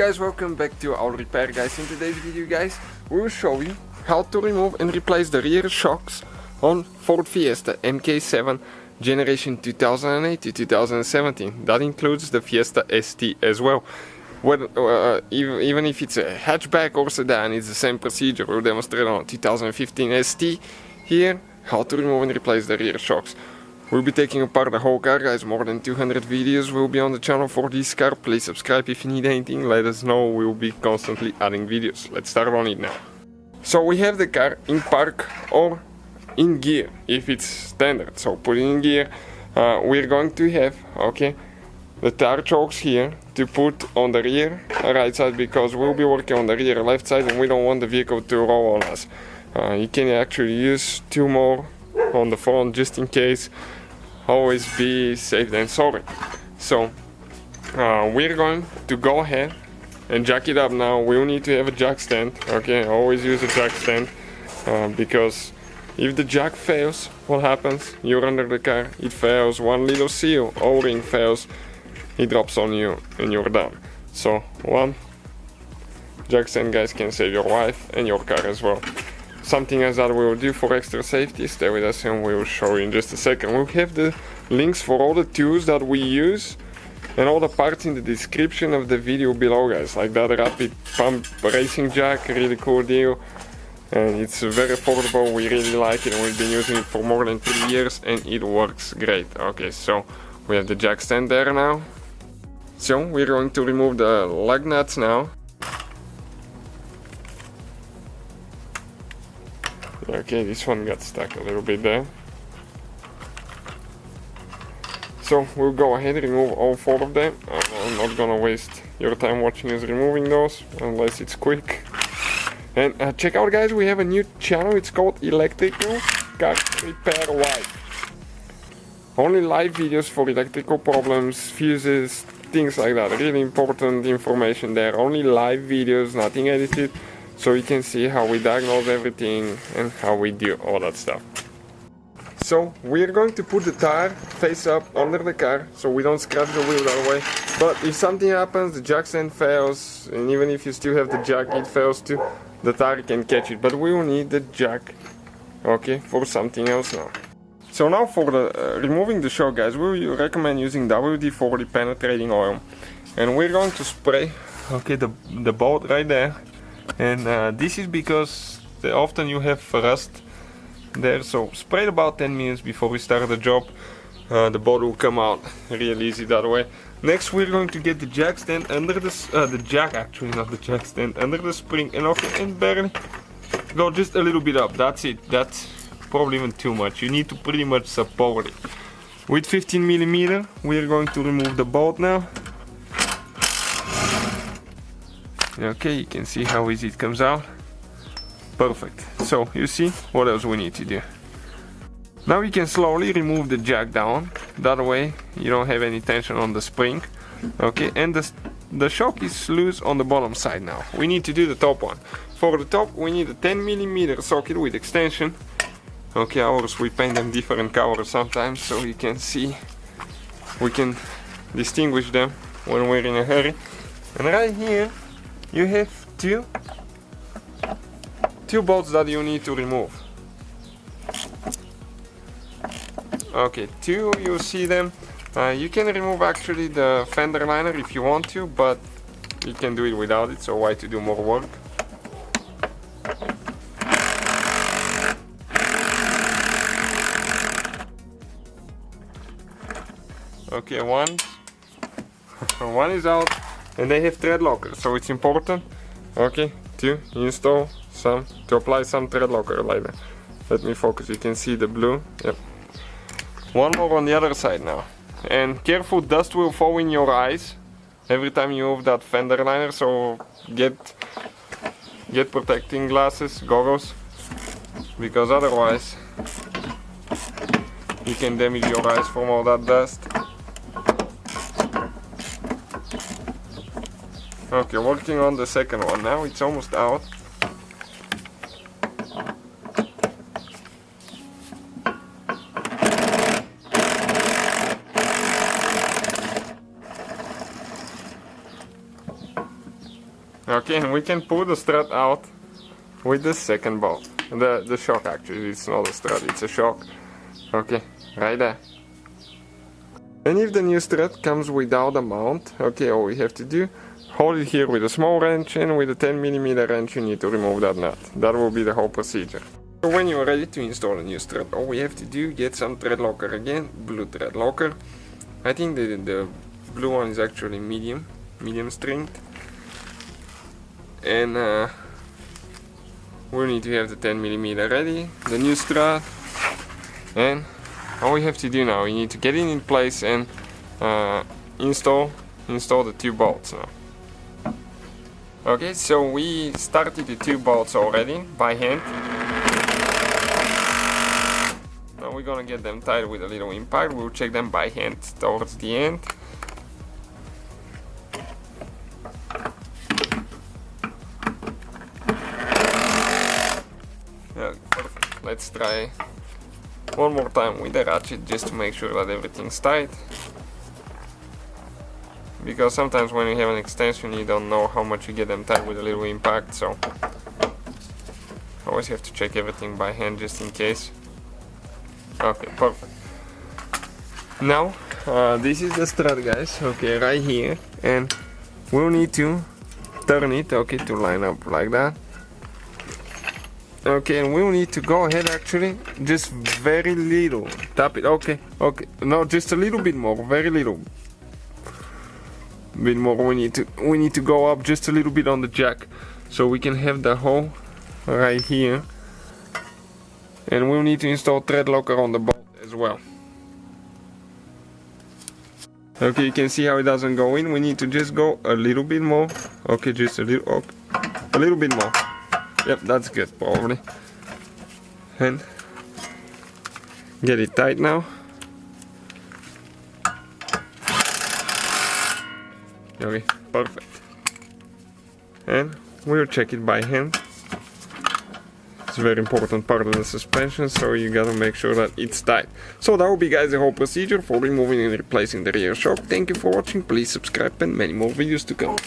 guys, welcome back to our repair guys. In today's video guys, we will show you how to remove and replace the rear shocks on Ford Fiesta MK7 generation 2008 to 2017. That includes the Fiesta ST as well. Even if it's a hatchback or sedan, it's the same procedure. We'll demonstrate on 2015 ST here how to remove and replace the rear shocks. We'll be taking apart the whole car guys. More than 200 videos will be on the channel for this car. Please subscribe if you need anything, let us know, we'll be constantly adding videos. Let's start on it now. So we have the car in park or in gear if it's standard. So put it in gear. We're going to have the tire chokes here to put on the rear right side, because we'll be working on the rear left side and we don't want the vehicle to roll on us. You can actually use two more on the front just in case. Always be safe than sorry. So we're going to go ahead and jack it up now. We'll need to have a jack stand. Always use a jack stand because if the jack fails, what happens? You're under the car, it fails, one little seal O-ring fails, it drops on you and you're done. So one jack stand guys can save your life and your car as well. Something else that we will do for extra safety, stay with us and we will show you in just a second. We'll have the links for all the tools that we use and all the parts in the description of the video below guys, like that rapid pump racing jack, really cool deal, and it's very affordable. We really like it and we've been using it for more than 3 years and it works great. So we have the jack stand there now. So we're going to remove the lug nuts now. This one got stuck a little bit there. So we'll go ahead and remove all 4 of them. I'm not gonna waste your time watching us removing those, unless it's quick. And check out guys, we have a new channel, it's called Electrical Car Repair Live. Only live videos for electrical problems, fuses, things like that. Really important information there. Only live videos, nothing edited. So you can see how we diagnose everything and how we do all that stuff. So we're going to put the tire face up under the car so we don't scratch the wheel that way. But if something happens, the jack stand fails, and even if you still have the jack, it fails too, the tire can catch it. But we will need the jack, for something else now. So now for the removing the shock guys, we recommend using WD-40 penetrating oil. And we're going to spray the bolt right there. And this is because often you have rust there, so spray it about 10 minutes before we start the job. The bolt will come out real easy that way. Next we're going to get the jack stand under the jack, actually not the jack stand, under the spring, and barely go just a little bit up. That's it. That's probably even too much. You need to pretty much support it. With 15mm we're going to remove the bolt now. You can see how easy it comes out. Perfect. So you see what else we need to do. Now we can slowly remove the jack down. That way you don't have any tension on the spring. And the shock is loose on the bottom side now. We need to do the top one. For the top we need a 10mm socket with extension. Ours we paint them different colors sometimes so you can see, we can distinguish them when we're in a hurry. And right here you have two bolts that you need to remove. Two, you see them. You can remove actually the fender liner if you want to, but you can do it without it, so why to do more work? One is out. And they have thread locker, so it's important to install to apply some thread locker like that. Let me focus, you can see the blue. One more on the other side now. And careful, dust will fall in your eyes every time you move that fender liner, so get protecting glasses, goggles, because otherwise you can damage your eyes from all that dust. Working on the second one now, it's almost out. Okay, and we can pull the strut out with the second bolt. The shock actually, it's not a strut, it's a shock. Okay, right there. And if the new strut comes without a mount, okay, all we have to do, hold it here with a small wrench, and with a 10mm wrench you need to remove that nut. That will be the whole procedure. So when you're ready to install a new strut, all we have to do, get some thread locker again, blue thread locker. I think the blue one is actually medium strength. And we need to have the 10mm ready, the new strut, and all we have to do now, we need to get it in place and install the 2 bolts now. Okay, so we started the 2 bolts already by hand. Now we're gonna get them tied with a little impact. We'll check them by hand towards the end. Perfect. Let's try one more time with the ratchet just to make sure that everything's tight. Because sometimes when you have an extension you don't know how much you get them tight with a little impact, so always have to check everything by hand just in case. Okay, perfect. Now this is the strut, guys, okay, right here, and we'll need to turn it, okay, to line up like that. Okay, and we'll need to go ahead actually, just very little, tap it, okay, no, just a little bit more, very little bit more. We need to go up just a little bit on the jack, so we can have the hole right here, and we'll need to install thread locker on the bolt as well. Okay, you can see how it doesn't go in. We need to just go a little bit more, okay, just a little, okay, a little bit more. Yep, that's good, probably. And get it tight now. Okay, perfect. And we'll check it by hand. It's a very important part of the suspension, so you gotta make sure that it's tight. So that will be, guys, the whole procedure for removing and replacing the rear shock. Thank you for watching, please subscribe, and many more videos to come.